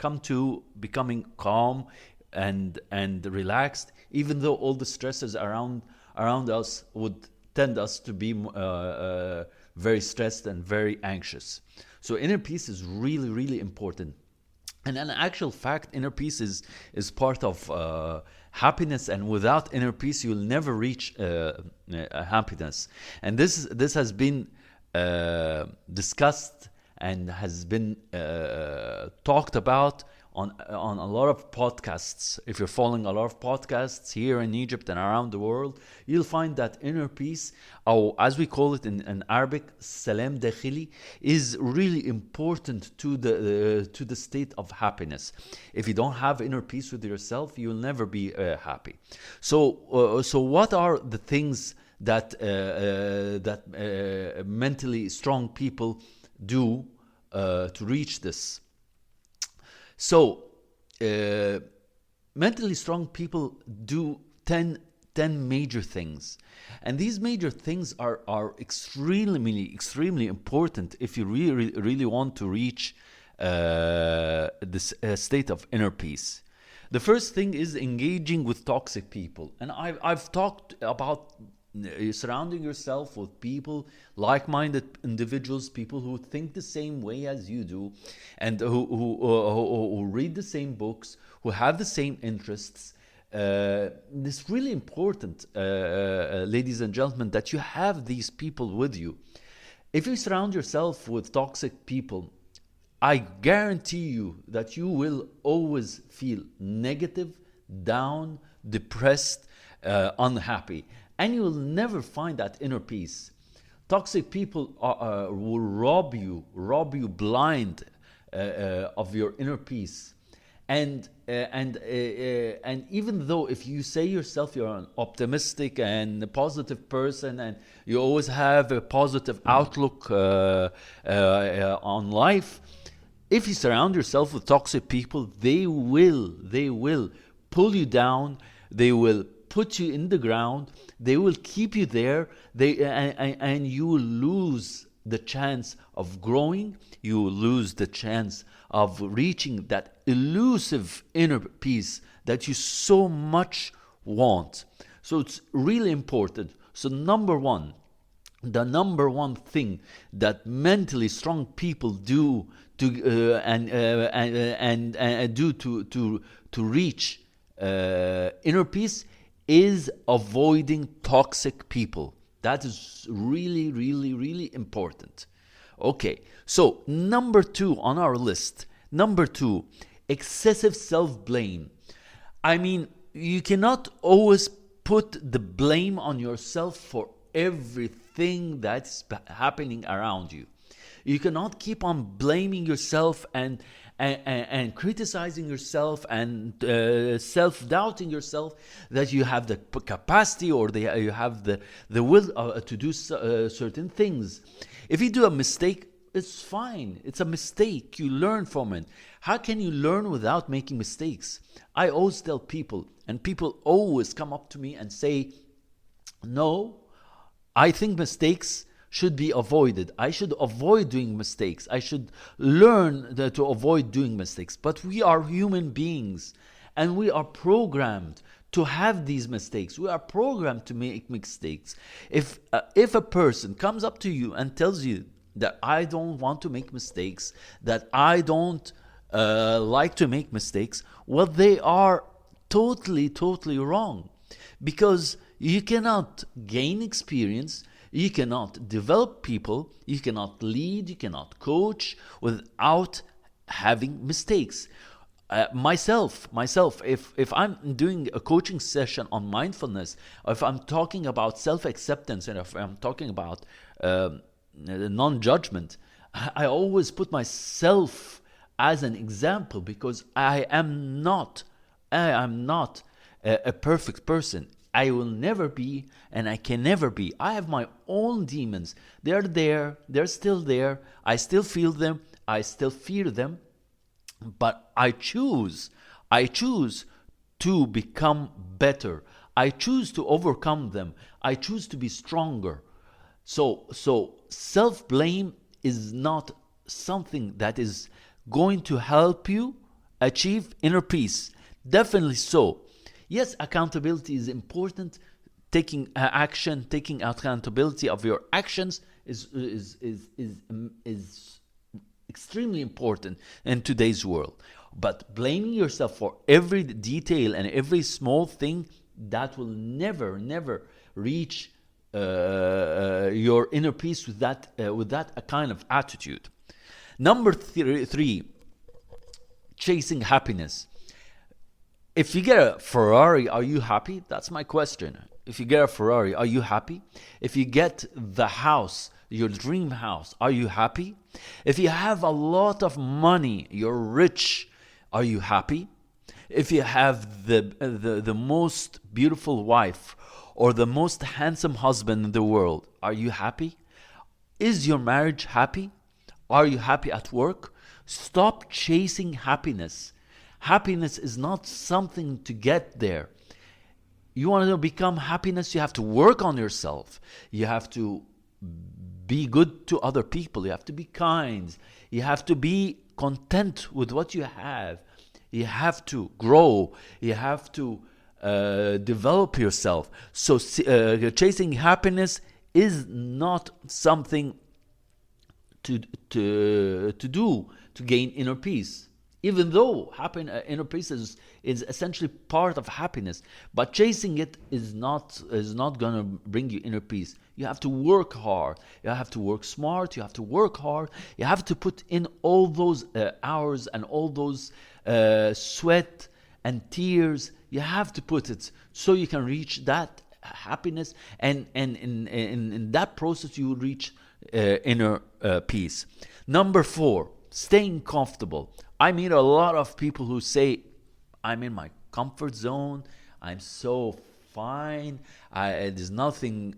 come to becoming calm and relaxed, even though all the stresses around us would tend us to be very stressed and very anxious. So inner peace is really, really important. And in actual fact, inner peace is part of happiness, and without inner peace, you'll never reach happiness. And this has been discussed and has been talked about on a lot of podcasts. If you're following a lot of podcasts here in Egypt and around the world, you'll find that inner peace, or as we call it in Arabic, salam dakhili, is really important to the state of happiness. If you don't have inner peace with yourself, you'll never be happy. So what are the things that mentally strong people do to reach this? So, mentally strong people do 10 major things. And these major things are extremely important if you really want to reach this state of inner peace. The first thing is engaging with toxic people. And I've talked about surrounding yourself with people, like-minded individuals, people who think the same way as you do, and who read the same books, who have the same interests. It's really important, ladies and gentlemen, that you have these people with you. If you surround yourself with toxic people, I guarantee you that you will always feel negative, down, depressed, unhappy. And you will never find that inner peace. Toxic people will rob you blind of your inner peace. And even though if you say yourself you're an optimistic and a positive person, and you always have a positive outlook on life, if you surround yourself with toxic people, they will pull you down. They will put you in the ground. They will keep you there. And you will lose the chance of growing. You will lose the chance of reaching that elusive inner peace that you so much want. So it's really important. So the number one thing that mentally strong people do to reach inner peace is avoiding toxic people. That is really important. Okay, so number 2 on our list. Number 2, excessive self-blame. I mean, you cannot always put the blame on yourself for everything that's happening around you. You cannot keep on blaming yourself and criticizing yourself and self-doubting yourself that you have the capacity or you have the will to do certain things. If you do a mistake, it's fine. It's a mistake. You learn from it. How can you learn without making mistakes? I always tell people, and people always come up to me and say, no, I think mistakes should be avoided. I should avoid doing mistakes. I should learn to avoid doing mistakes. But we are human beings, and we are programmed to have these mistakes. We are programmed to make mistakes. If a person comes up to you and tells you that I don't want to make mistakes, that I don't like to make mistakes, well, they are totally wrong. Because you cannot gain experience, you cannot develop people, you cannot lead, you cannot coach without having mistakes. Myself, if I'm doing a coaching session on mindfulness, or if I'm talking about self-acceptance, and if I'm talking about non-judgment, I always put myself as an example, because I am not a perfect person. I will never be, and I can never be. I have my own demons. They're there. They're still there. I still feel them. I still fear them. But I choose to become better. I choose to overcome them. I choose to be stronger. So self-blame is not something that is going to help you achieve inner peace? Definitely so. Yes, accountability is important. Taking action, taking accountability of your actions is extremely important in today's world. But blaming yourself for every detail and every small thing, that will never reach your inner peace with that kind of attitude. Number three, chasing happiness. If you get a Ferrari, are you happy? That's my question. If you get a Ferrari, are you happy? If you get the house, your dream house, are you happy? If you have a lot of money, you're rich, are you happy? If you have the most beautiful wife or the most handsome husband in the world, are you happy? Is your marriage happy? Are you happy at work? Stop chasing happiness. Happiness is not something to get there. You want to become happiness, you have to work on yourself. You have to be good to other people. You have to be kind. You have to be content with what you have. You have to grow. You have to develop yourself. So chasing happiness is not something to do to gain inner peace. Even though inner peace is essentially part of happiness, but chasing it is not going to bring you inner peace. You have to work hard. You have to work smart. You have to work hard. You have to put in all those hours and all those sweat and tears. You have to put it so you can reach that happiness, and in that process you will reach inner peace. Number 4, staying comfortable. I meet a lot of people who say, I'm in my comfort zone, I'm so fine, there's nothing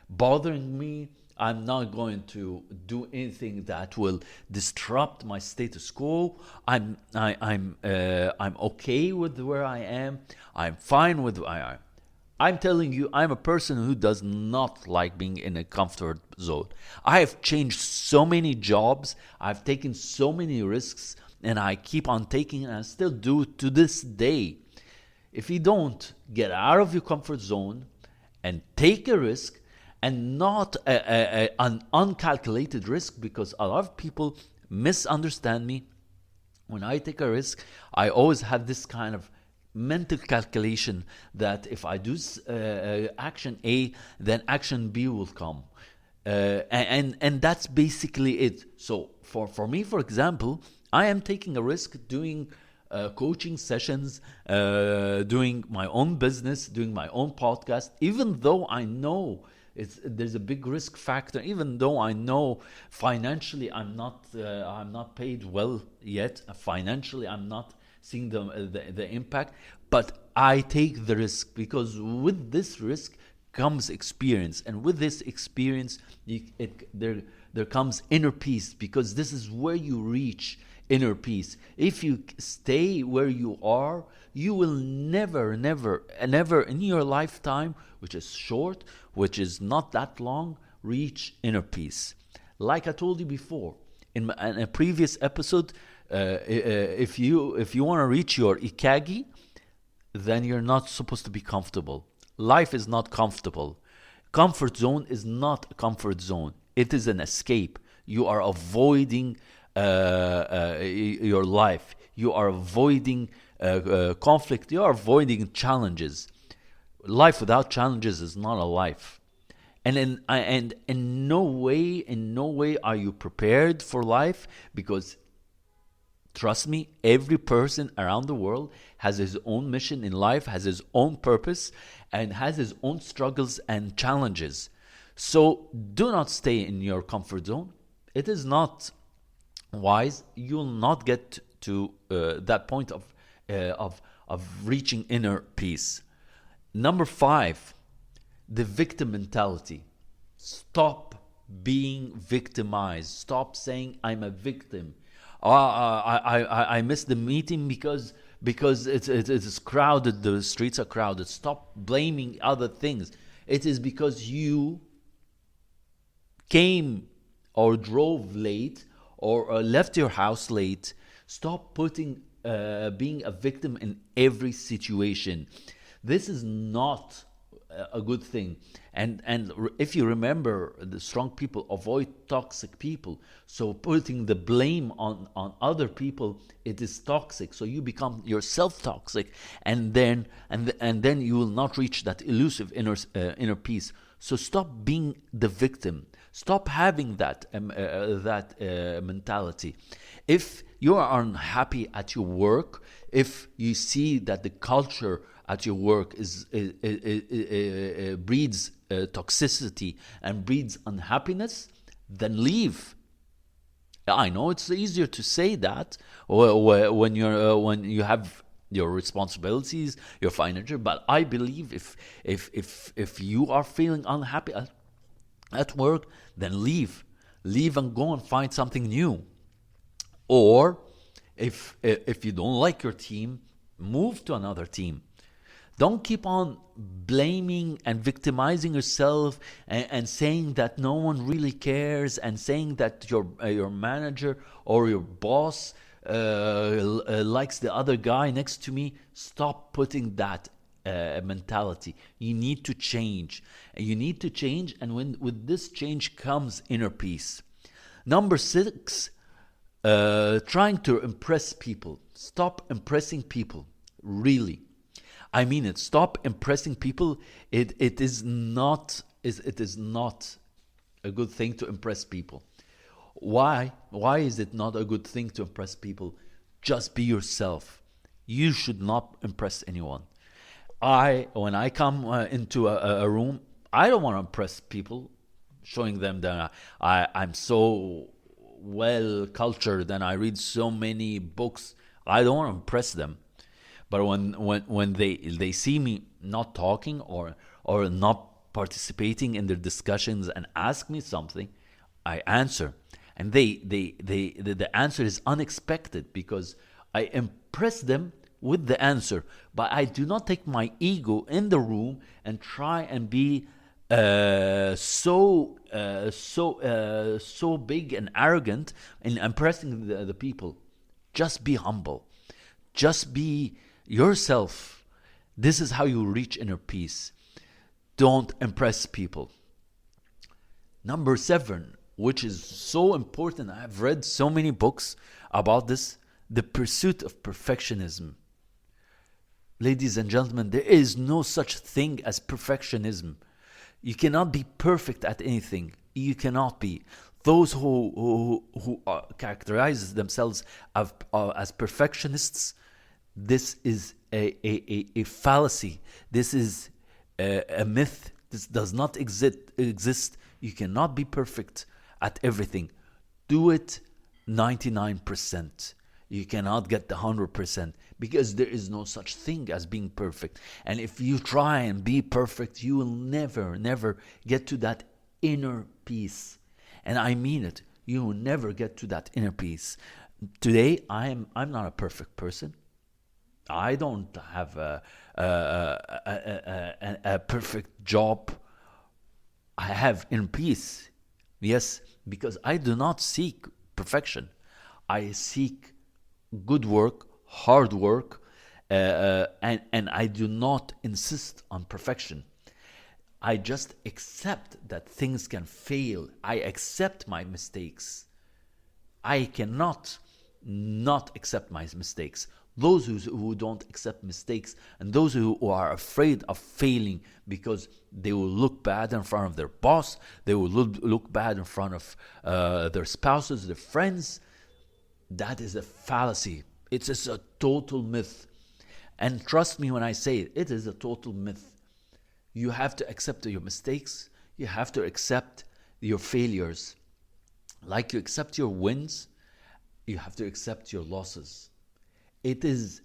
bothering me, I'm not going to do anything that will disrupt my status quo. I'm okay with where I am. I'm fine with where I am. I'm telling you, I'm a person who does not like being in a comfort zone. I have changed so many jobs. I've taken so many risks, and I keep on taking, and I still do to this day. If you don't get out of your comfort zone and take a risk, and not an uncalculated risk, because a lot of people misunderstand me. When I take a risk, I always have this kind of mental calculation that if I do action A, then action B will come. And that's basically it. So for me, for example, I am taking a risk doing coaching sessions, doing my own business, doing my own podcast, even though I know there's a big risk factor, even though I know financially I'm not paid well yet. Financially, I'm not seeing the impact, but I take the risk, because with this risk comes experience, and with this experience there comes inner peace, because this is where you reach inner peace. If you stay where you are, you will never in your lifetime, which is short, which is not that long, reach inner peace. Like I told you before in a previous episode, if you want to reach your Ikagi, then you're not supposed to be comfortable. Life is not comfortable. Comfort zone is not a comfort zone. It is an escape. You are avoiding your life. You are avoiding conflict. You are avoiding challenges. Life without challenges is not a life. And in no way are you prepared for life, because trust me, every person around the world has his own mission in life, has his own purpose, and has his own struggles and challenges. So do not stay in your comfort zone. It is not wise. You'll not get to that point of reaching inner peace. Number 5, the victim mentality. Stop being victimized. Stop saying I'm a victim. I missed the meeting because it's crowded. The streets are crowded. Stop blaming other things. It is because you came or drove late or left your house late. Stop putting being a victim in every situation. This is not a good thing. And if you remember, the strong people avoid toxic people. So putting the blame on other people, it is toxic. So you become yourself toxic, and then you will not reach that elusive inner peace. So stop being the victim. Stop having that mentality. If you are unhappy at your work, if you see that the culture at your work breeds toxicity and breeds unhappiness, then leave. I know it's easier to say that when you have your responsibilities, your financial. But I believe if you are feeling unhappy at work, then leave and go and find something new. Or if you don't like your team, move to another team. Don't keep on blaming and victimizing yourself and saying that no one really cares, and saying that your manager or your boss likes the other guy next to me. Stop putting that mentality. You need to change. And with this change comes inner peace. Number 6, trying to impress people. Stop impressing people. Really. I mean it. Stop impressing people. It is not a good thing to impress people. Why? Why is it not a good thing to impress people? Just be yourself. You should not impress anyone. When I come into a room, I don't want to impress people, showing them that I'm so well cultured and I read so many books. I don't want to impress them. But when they see me not talking or not participating in their discussions and ask me something, I answer. And the answer is unexpected because I impress them with the answer. But I do not take my ego in the room and try and be so big and arrogant in impressing the people. Just be humble. Just be yourself. This is how you reach inner peace. Don't impress people. Number 7, which is so important. I've read so many books about this. The pursuit of perfectionism. Ladies and gentlemen, there is no such thing as perfectionism. You cannot be perfect at anything. You cannot be. Those who characterize themselves as perfectionists, this is a fallacy. This is a myth. This does not exist. You cannot be perfect at everything. Do it 99%. You cannot get the 100% because there is no such thing as being perfect. And if you try and be perfect, you will never get to that inner peace. And I mean it. You will never get to that inner peace. Today, I'm not a perfect person. I don't have a perfect job. I have inner peace. Yes, because I do not seek perfection. I seek good work, hard work, and I do not insist on perfection. I just accept that things can fail. I accept my mistakes. I cannot not accept my mistakes. Those who don't accept mistakes and those who are afraid of failing because they will look bad in front of their boss, they will look bad in front of their spouses, their friends, that is a fallacy. It is a total myth. And trust me when I say it, it is a total myth. You have to accept your mistakes. You have to accept your failures. Like you accept your wins, you have to accept your losses. It is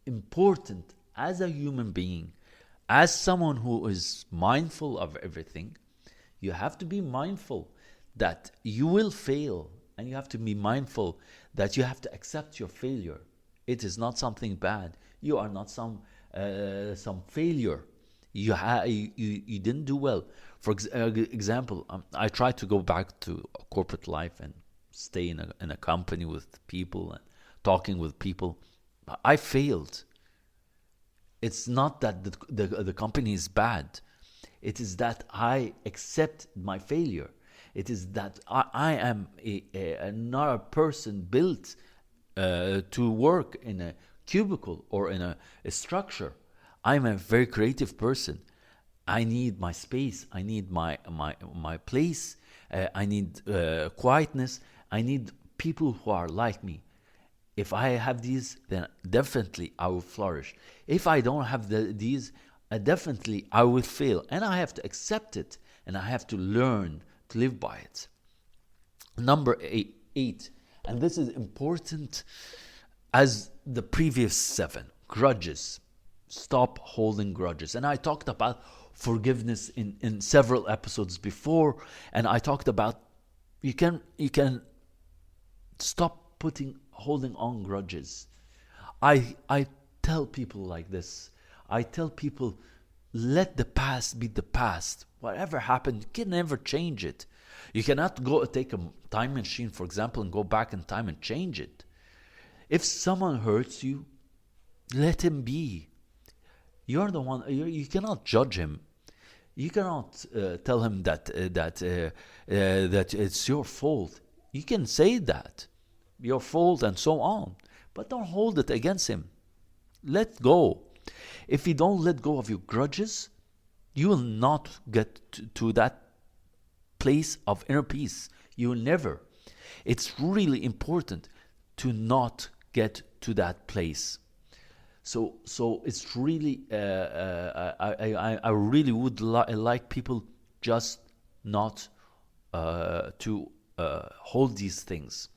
important as a human being, as someone who is mindful of everything, you have to be mindful that you will fail, and you have to be mindful that you have to accept your failure. It is not something bad. You are not some failure. You didn't do well. For example, I tried to go back to corporate life and stay in a company with people and talking with people. I failed. It's not that the company is bad. It is that I accept my failure. It is that I am not a person built to work in a cubicle or in a structure. I'm a very creative person. I need my space. I need my place. I need quietness. I need people who are like me. If I have these, then definitely I will flourish. If I don't have these, definitely I will fail. And I have to accept it. And I have to learn to live by it. Number eight, and this is important as the previous 7, grudges. Stop holding grudges. And I talked about forgiveness in several episodes before. And I talked about you can stop holding on grudges. I tell people like this. I tell people, let the past be the past. Whatever happened, you can never change it. You cannot go take a time machine, for example, and go back in time and change it. If someone hurts you, let him be. You're the one. You cannot judge him. You cannot tell him that it's your fault. You can say that, your fault and so on, but don't hold it against him. Let go. If you don't let go of your grudges, you will not get to that place of inner peace. You will never. It's really important to not get to that place. So it's really, I really would like people just not to hold these things.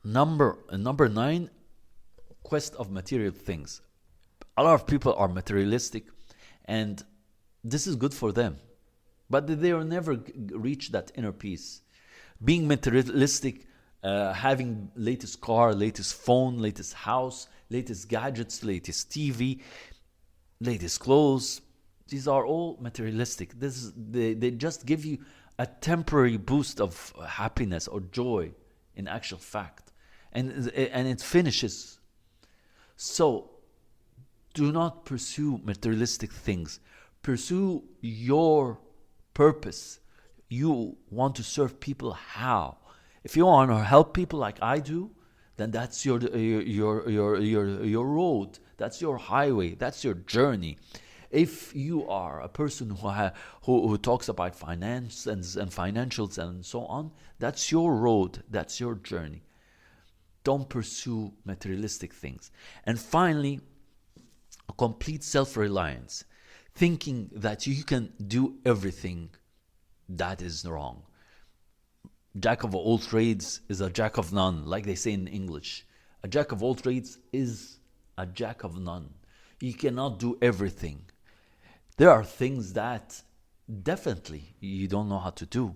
Number 9, quest of material things. A lot of people are materialistic, and this is good for them, but they will never reach that inner peace. Being materialistic, having latest car, latest phone, latest house, latest gadgets, latest TV, latest clothes, these are all materialistic. They just give you a temporary boost of happiness or joy in actual fact, and it finishes. So do not pursue materialistic things. Pursue your purpose. You want to serve people how? If you want to help people like I do, then that's your road. That's your highway. That's your journey. If you are a person who talks about finance and financials and so on, that's your road. That's your journey. Don't pursue materialistic things. And finally, a complete self-reliance. Thinking that you can do everything, that is wrong. Jack of all trades is a jack of none, like they say in English. A jack of all trades is a jack of none. You cannot do everything. There are things that definitely you don't know how to do,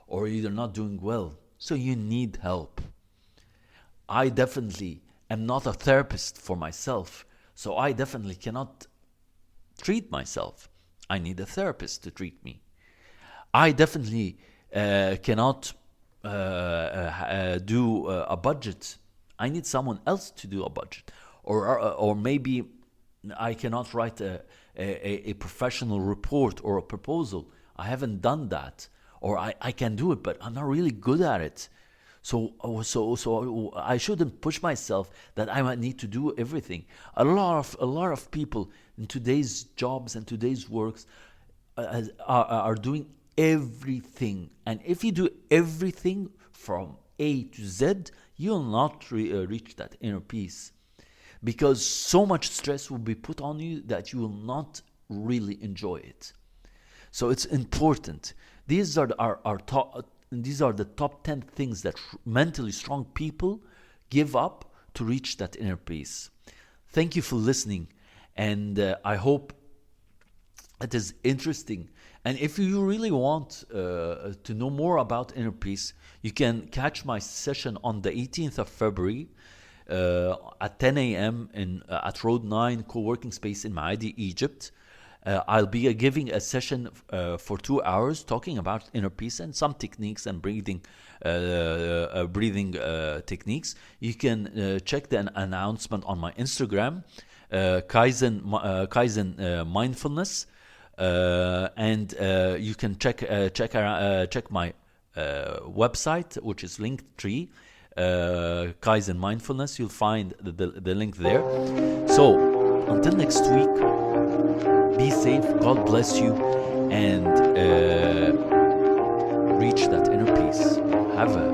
or you're not doing well, so you need help. I definitely am not a therapist for myself, so I definitely cannot treat myself. I need a therapist to treat me. I definitely cannot do a budget. I need someone else to do a budget, or maybe I cannot write a professional report or a proposal. I haven't done that, or I can do it, but I'm not really good at it. So I shouldn't push myself that I might need to do everything. A lot of people in today's jobs and today's works are doing everything. And if you do everything from A to Z, you'll not reach that inner peace, because so much stress will be put on you that you will not really enjoy it. So it's important. These are the top 10 things that mentally strong people give up to reach that inner peace. Thank you for listening, and I hope it is interesting. And if you really want to know more about inner peace, you can catch my session on the 18th of February at 10 a.m. at Road 9 co-working space in Maadi, Egypt. I'll be giving a session for 2 hours talking about inner peace and some techniques and breathing techniques. You can check the announcement on my Instagram, Kaizen Mindfulness, and you can check my website, which is Linktree, Kaizen Mindfulness. You'll find the link there. So until next week, be safe, God bless you, and reach that inner peace. Have a